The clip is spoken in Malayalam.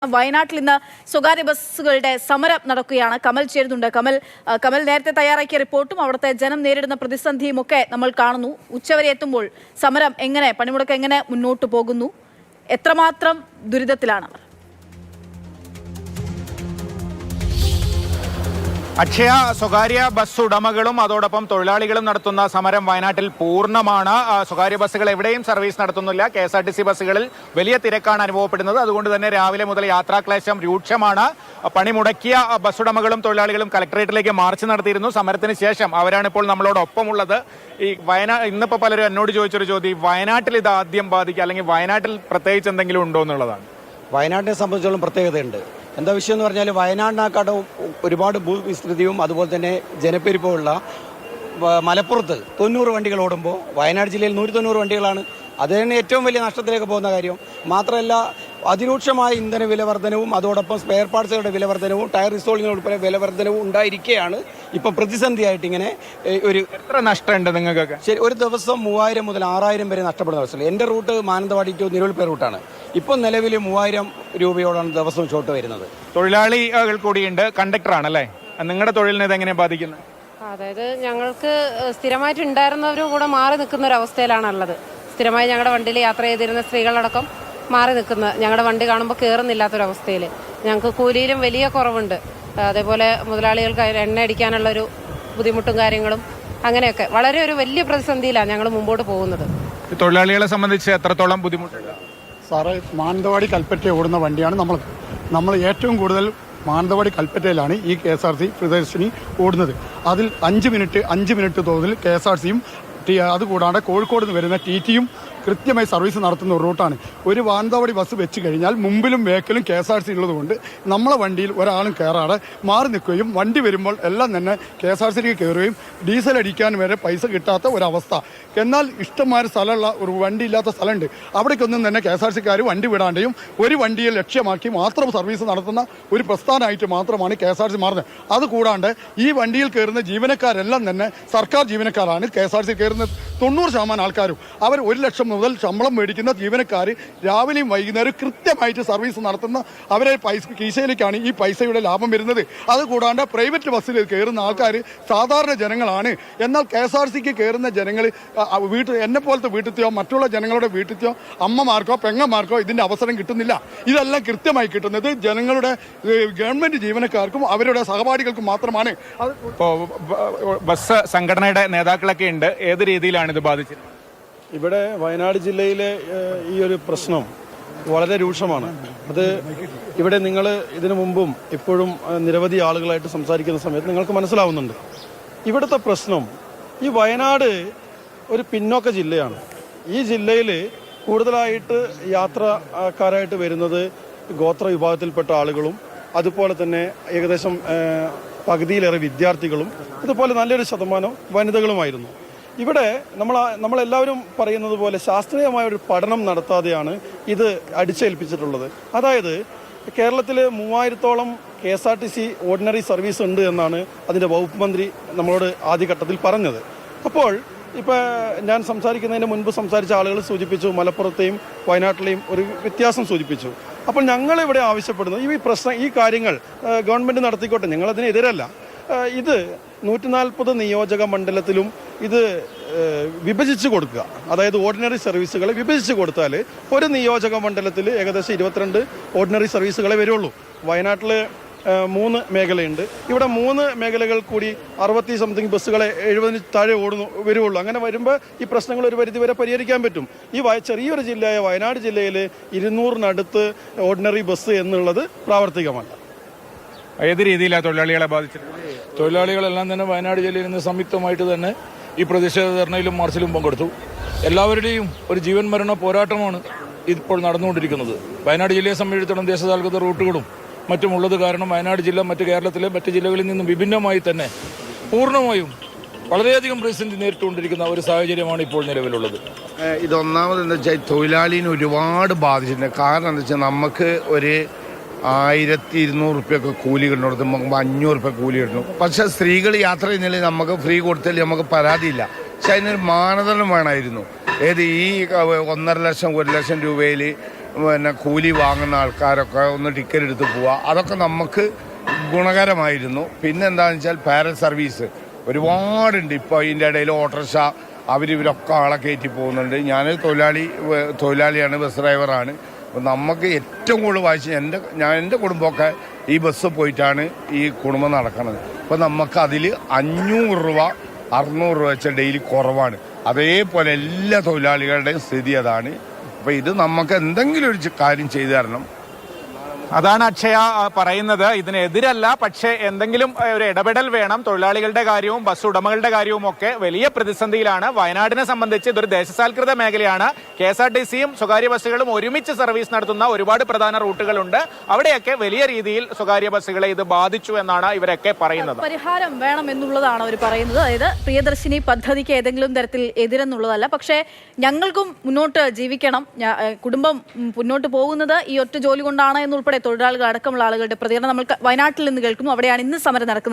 വയനാട്ടിൽ ഇന്ന് സ്വകാര്യ ബസ്സുകളുടെ സമരം നടക്കുകയാണ്. കമൽ ചേരുന്നുണ്ട്. കമൽ നേരത്തെ തയ്യാറാക്കിയ റിപ്പോർട്ടും അവിടുത്തെ ജനം നേരിടുന്ന പ്രതിസന്ധിയും ഒക്കെ നമ്മൾ കാണുന്നു. ഉച്ചവരെ എത്തുമ്പോൾ സമരം പണിമുടക്ക് എങ്ങനെ മുന്നോട്ട് പോകുന്നു? എത്രമാത്രം ദുരിതത്തിലാണ്? അക്ഷയ, സ്വകാര്യ ബസ് ഉടമകളും അതോടൊപ്പം തൊഴിലാളികളും നടത്തുന്ന സമരം വയനാട്ടിൽ പൂർണ്ണമാണ്. സ്വകാര്യ ബസ്സുകൾ എവിടെയും സർവീസ് നടത്തുന്നില്ല. KSRTC ബസ്സുകളിൽ വലിയ തിരക്കാണ് അനുഭവപ്പെടുന്നത്. അതുകൊണ്ട് തന്നെ രാവിലെ മുതൽ യാത്രാക്ലേശം രൂക്ഷമാണ്. പണിമുടക്കിയ ബസ് ഉടമകളും തൊഴിലാളികളും കലക്ടറേറ്റിലേക്ക് മാർച്ച് നടത്തിയിരുന്നു. സമരത്തിന് ശേഷം അവരാണ് ഇപ്പോൾ നമ്മളോടൊപ്പമുള്ളത്. ഇന്നിപ്പോൾ പലരും എന്നോട് ചോദിച്ചൊരു ചോദ്യം, വയനാട്ടിൽ ഇത് ആദ്യം ബാധിക്കുക അല്ലെങ്കിൽ വയനാട്ടിൽ പ്രത്യേകിച്ച് എന്തെങ്കിലും ഉണ്ടോ എന്നുള്ളതാണ്. വയനാട്ടിനെ സംബന്ധിച്ചോളം പ്രത്യേകതയുണ്ട്. എന്താ വിഷയം എന്ന് പറഞ്ഞാൽ വയനാടിനെക്കാട്ടും ഒരുപാട് ഭൂവിസ്തൃതിയും അതുപോലെ തന്നെ ജനപ്പെരുപ്പമുള്ള മലപ്പുറത്ത് 90 വണ്ടികൾ ഓടുമ്പോൾ വയനാട് ജില്ലയിൽ 190 വണ്ടികളാണ്. അത് തന്നെ ഏറ്റവും വലിയ നഷ്ടത്തിലേക്ക് പോകുന്ന കാര്യം. മാത്രമല്ല, അതിരൂക്ഷമായ ഇന്ധന വിലവർദ്ധനവും അതോടൊപ്പം സ്പെയർ പാർട്സുകളുടെ വിലവർദ്ധനവും ടയർ റീസോളിങ്ങിന് ഉൾപ്പെടെ വിലവർദ്ധനവും ഉണ്ടായിരിക്കുകയാണ് ഇപ്പം പ്രതിസന്ധിയായിട്ട് ഇങ്ങനെ എത്ര നഷ്ടമുണ്ട് നിങ്ങൾക്കൊക്കെ? ശരി, ഒരു ദിവസം 3000 മുതൽ 6000 വരെ നഷ്ടപ്പെടുന്ന അവസ്ഥ. എൻ്റെ റൂട്ട് മാനന്തവാടി ടു നിരവൽപ്പേർ റൂട്ടാണ്. ഇപ്പം നിലവിൽ 3000 രൂപയോടാണ് ദിവസം ഷോട്ട് വരുന്നത്. തൊഴിലാളികൾ കൂടിയുണ്ട്, കണ്ടക്ടറാണല്ലേ? നിങ്ങളുടെ തൊഴിലിനെ ഇതെങ്ങനെ ബാധിക്കുന്നത്? അതായത് ഞങ്ങൾക്ക് സ്ഥിരമായിട്ട് ഉണ്ടായിരുന്നവരും കൂടെ മാറി നിൽക്കുന്ന ഒരു അവസ്ഥയിലാണുള്ളത്. സ്ഥിരമായി ഞങ്ങളുടെ വണ്ടിയിൽ യാത്ര ചെയ്തിരുന്ന സ്ത്രീകളടക്കം മാറി നിൽക്കുന്ന, ഞങ്ങളുടെ വണ്ടി കാണുമ്പോൾ കയറുന്നില്ലാത്തൊരവസ്ഥയിൽ ഞങ്ങൾക്ക് കൂലിയിലും വലിയ കുറവുണ്ട്. അതേപോലെ മുതലാളികൾക്ക് എണ്ണ അടിക്കാനുള്ളൊരു ബുദ്ധിമുട്ടും കാര്യങ്ങളും അങ്ങനെയൊക്കെ വളരെ ഒരു വലിയ പ്രതിസന്ധിയിലാണ് ഞങ്ങൾ മുമ്പോട്ട് പോകുന്നത്. തൊഴിലാളികളെ സംബന്ധിച്ച് എത്രത്തോളം ബുദ്ധിമുട്ടുണ്ട്? സാറ്, മാനന്തവാടി കൽപ്പറ്റ ഓടുന്ന വണ്ടിയാണ് നമ്മൾ ഏറ്റവും കൂടുതൽ മാനന്തവാടി കൽപ്പറ്റയിലാണ് ഈ KSRTC പ്രിയദർശിനി ഓടുന്നത്. അതിൽ 5 മിനിറ്റ് തോതിൽ KSRTCയും അതുകൂടാതെ കോഴിക്കോട് നിന്ന് വരുന്ന TTയും കൃത്യമായി സർവീസ് നടത്തുന്ന ഒരു റൂട്ടാണ്. ഒരു മാനന്തവാടി ബസ് വെച്ച് കഴിഞ്ഞാൽ മുമ്പിലും ബേക്കിലും KSRTC ഉള്ളതുകൊണ്ട് നമ്മളെ വണ്ടിയിൽ ഒരാളും കയറാതെ മാറി നിൽക്കുകയും വണ്ടി വരുമ്പോൾ എല്ലാം തന്നെ KSRTCക്ക് കയറുകയും ഡീസൽ അടിക്കാൻ വരെ പൈസ കിട്ടാത്ത ഒരവസ്ഥ. എന്നാൽ ഇഷ്ടംമാതിരി സ്ഥലമുള്ള ഒരു വണ്ടി ഇല്ലാത്ത സ്ഥലമുണ്ട്. അവിടേക്കൊന്നും തന്നെ KSRTCക്കാർ വണ്ടി വിടാണ്ടെയും ഒരു വണ്ടിയെ ലക്ഷ്യമാക്കി മാത്രം സർവീസ് നടത്തുന്ന ഒരു പ്രസ്ഥാനമായിട്ട് മാത്രമാണ് KSRTC മാറുന്നത്. അതുകൂടാണ്ട് ഈ വണ്ടിയിൽ കയറുന്ന ജീവനക്കാരെല്ലാം തന്നെ സർക്കാർ ജീവനക്കാരാണ്. KSRTC കയറുന്ന 90% ആൾക്കാരും അവർ 1 ലക്ഷം മുതൽ ശമ്പളം മേടിക്കുന്ന ജീവനക്കാർ രാവിലെയും വൈകുന്നേരം കൃത്യമായിട്ട് സർവീസ് നടത്തുന്ന അവരെ കീശയിലേക്കാണ് ഈ പൈസയുടെ ലാഭം വരുന്നത്. അതുകൂടാണ്ട് പ്രൈവറ്റ് ബസ്സിൽ കയറുന്ന ആൾക്കാർ സാധാരണ ജനങ്ങളാണ്. എന്നാൽ KSRTCക്ക് കയറുന്ന ജനങ്ങൾ എന്നെ പോലത്തെ വീട്ടിലത്തെയോ മറ്റുള്ള ജനങ്ങളുടെ വീട്ടിലത്തെയോ അമ്മമാർക്കോ പെങ്ങന്മാർക്കോ ഇതിൻ്റെ അവസരം കിട്ടുന്നില്ല. ഇതെല്ലാം കൃത്യമായി കിട്ടുന്നത് ജനങ്ങളുടെ ഗവൺമെൻറ് ജീവനക്കാർക്കും അവരുടെ സഹപാഠികൾക്കും മാത്രമാണ്. ബസ് സംഘടനയുടെ നേതാക്കളൊക്കെ ഉണ്ട്. ഏത് രീതിയിലാണ് ഇത് ബാധിച്ചത്? ഇവിടെ വയനാട് ജില്ലയിലെ ഈ ഒരു പ്രശ്നം വളരെ രൂക്ഷമാണ്. അത് ഇവിടെ നിങ്ങൾ ഇതിനു മുമ്പും ഇപ്പോഴും നിരവധി ആളുകളായിട്ട് സംസാരിക്കുന്ന സമയത്ത് നിങ്ങൾക്ക് മനസ്സിലാവുന്നുണ്ട്. ഇവിടുത്തെ പ്രശ്നം, ഈ വയനാട് ഒരു പിന്നോക്ക ജില്ലയാണ്. ഈ ജില്ലയിൽ കൂടുതലായിട്ട് യാത്രക്കാരായിട്ട് വരുന്നത് ഗോത്ര വിഭാഗത്തിൽപ്പെട്ട ആളുകളും അതുപോലെ തന്നെ ഏകദേശം പകുതിയിലേറെ വിദ്യാർത്ഥികളും അതുപോലെ നല്ലൊരു ശതമാനം വനിതകളുമായിരുന്നു. ഇവിടെ നമ്മളെല്ലാവരും പറയുന്നത് പോലെ ശാസ്ത്രീയമായ ഒരു പഠനം നടത്താതെയാണ് ഇത് അടിച്ചേൽപ്പിച്ചിട്ടുള്ളത്. അതായത് കേരളത്തിൽ 3000-ഓളം KSRTC ഓർഡിനറി സർവീസ് ഉണ്ട് എന്നാണ് അതിൻ്റെ വകുപ്പ് മന്ത്രി നമ്മളോട് ആദ്യഘട്ടത്തിൽ പറഞ്ഞത്. അപ്പോൾ ഇപ്പോൾ ഞാൻ സംസാരിക്കുന്നതിന് മുൻപ് സംസാരിച്ച ആളുകൾ സൂചിപ്പിച്ചു, മലപ്പുറത്തെയും വയനാട്ടിലെയും ഒരു വ്യത്യാസം സൂചിപ്പിച്ചു. അപ്പോൾ ഞങ്ങളിവിടെ ആവശ്യപ്പെടുന്നത് ഈ കാര്യങ്ങൾ ഗവൺമെൻറ് നടത്തിക്കോട്ടെ, ഞങ്ങളതിനെതിരല്ല. ഇത് 140 നിയോജക മണ്ഡലത്തിലും ഇത് വിഭജിച്ച് കൊടുക്കുക. അതായത് ഓർഡിനറി സർവീസുകളെ വിഭജിച്ച് കൊടുത്താൽ ഒരു നിയോജക മണ്ഡലത്തിൽ ഏകദേശം 22 ഓർഡിനറി സർവീസുകളെ വരുള്ളൂ. വയനാട്ടിൽ 3 മേഖലയുണ്ട്. ഇവിടെ 3 മേഖലകൾ കൂടി 60 ബസ്സുകളെ 70 താഴെ വരുള്ളൂ. അങ്ങനെ വരുമ്പോൾ ഈ പ്രശ്നങ്ങൾ ഒരു പരിധിവരെ പരിഹരിക്കാൻ പറ്റും. ഈ ചെറിയൊരു ജില്ലയായ വയനാട് ജില്ലയിൽ 200-നടുത്ത് ഓർഡിനറി ബസ് എന്നുള്ളത് പ്രാവർത്തികമല്ല. ഏത് രീതിയിലാണ് തൊഴിലാളികളെ ബാധിച്ചത്? തൊഴിലാളികളെല്ലാം തന്നെ വയനാട് ജില്ലയിൽ നിന്ന് സംയുക്തമായിട്ട് തന്നെ ഈ പ്രതിഷേധ ധർണയിലും മാർച്ചിലും പങ്കെടുത്തു. എല്ലാവരുടെയും ഒരു ജീവൻ മരണ പോരാട്ടമാണ് ഇപ്പോൾ നടന്നുകൊണ്ടിരിക്കുന്നത്. വയനാട് ജില്ലയെ സംബന്ധിച്ചിടത്തോളം ദേശസാൽകൃത റൂട്ടുകളും മറ്റുമുള്ളത് കാരണം വയനാട് ജില്ല മറ്റ് കേരളത്തിലെ മറ്റ് ജില്ലകളിൽ നിന്നും വിഭിന്നമായി തന്നെ പൂർണ്ണമായും വളരെയധികം പ്രതിസന്ധി നേരിട്ടുകൊണ്ടിരിക്കുന്ന ഒരു സാഹചര്യമാണ് ഇപ്പോൾ നിലവിലുള്ളത്. ഇതൊന്നാമത് എന്താ വെച്ചാൽ തൊഴിലാളിനെ ഒരുപാട് ബാധിച്ചിട്ടുണ്ട്. കാരണം എന്താ വെച്ചാൽ നമുക്ക് ഒരു 1200 റുപ്യൊക്കെ കൂലി കിട്ടുന്നിടത്ത് നമുക്ക് 500 റുപ്യ കൂലി കിട്ടുന്നു. പക്ഷേ സ്ത്രീകൾ യാത്ര ചെയ്യുന്നില്ലെങ്കിൽ നമുക്ക് ഫ്രീ കൊടുത്താൽ നമുക്ക് പരാതിയില്ല. പക്ഷെ അതിനൊരു മാനദണ്ഡം വേണമായിരുന്നു. ഈ 1.5 ലക്ഷം 1 ലക്ഷം രൂപയിൽ പിന്നെ കൂലി വാങ്ങുന്ന ആൾക്കാരൊക്കെ ഒന്ന് ടിക്കറ്റ് എടുത്ത് പോവുക, അതൊക്കെ നമുക്ക് ഗുണകരമായിരുന്നു. പിന്നെ എന്താണെന്ന് വെച്ചാൽ പാരൽ സർവീസ് ഒരുപാടുണ്ട്. ഇപ്പോൾ ഇതിൻ്റെ ഇടയിൽ ഓട്ടോറിക്ഷ അവരിവരൊക്കെ ആളെ കയറ്റി പോകുന്നുണ്ട്. ഞാൻ തൊഴിലാളിയാണ്, ബസ് ഡ്രൈവറാണ്. അപ്പോൾ നമുക്ക് ഏറ്റവും കൂടുതൽ വായിച്ച് എൻ്റെ കുടുംബമൊക്കെ ഈ ബസ് പോയിട്ടാണ് ഈ കുടുംബം നടക്കുന്നത്. അപ്പോൾ നമുക്കതിൽ 500 രൂപ 600 രൂപ വെച്ച ഡെയിലി കുറവാണ്. അതേപോലെ എല്ലാ തൊഴിലാളികളുടെയും സ്ഥിതി അതാണ്. അപ്പോൾ ഇത് നമുക്ക് എന്തെങ്കിലും ഒരു കാര്യം ചെയ്തു തരണം. അതാണ് അക്ഷയ പറയുന്നത്. ഇതിനെതിരല്ല, പക്ഷേ എന്തെങ്കിലും ഒരു ഇടപെടൽ വേണം. തൊഴിലാളികളുടെ കാര്യവും ബസ് ഉടമകളുടെ കാര്യവും ഒക്കെ വലിയ പ്രതിസന്ധിയിലാണ്. വയനാടിനെ സംബന്ധിച്ച് ഇതൊരു ദേശസാൽകൃത മേഖലയാണ്. KSRTCയും സ്വകാര്യ ബസ്സുകളും ഒരുമിച്ച് സർവീസ് നടത്തുന്ന ഒരുപാട് പ്രധാന റൂട്ടുകളുണ്ട്. അവിടെയൊക്കെ വലിയ രീതിയിൽ സ്വകാര്യ ബസ്സുകളെ ഇത് ബാധിച്ചു എന്നാണ് ഇവരൊക്കെ പറയുന്നത്. പരിഹാരം വേണം എന്നുള്ളതാണ് അവർ പറയുന്നത്. അതായത് പ്രിയദർശിനി പദ്ധതിക്ക് ഏതെങ്കിലും തരത്തിൽ എതിരെന്നുള്ളതല്ല, പക്ഷേ ഞങ്ങൾക്കും മുന്നോട്ട് ജീവിക്കണം, കുടുംബം മുന്നോട്ട് പോകുന്നത് ഈ ഒറ്റ ജോലി കൊണ്ടാണ് എന്നുൾപ്പെടെ തൊഴിലാളികൾ അടക്കമുള്ള ആളുകളുടെ പ്രതികരണം നമ്മൾ വയനാട്ടിൽ നിന്ന് കേൾക്കുന്നു. അവിടെയാണ് ഇന്ന് സമരം നടക്കുന്നത്.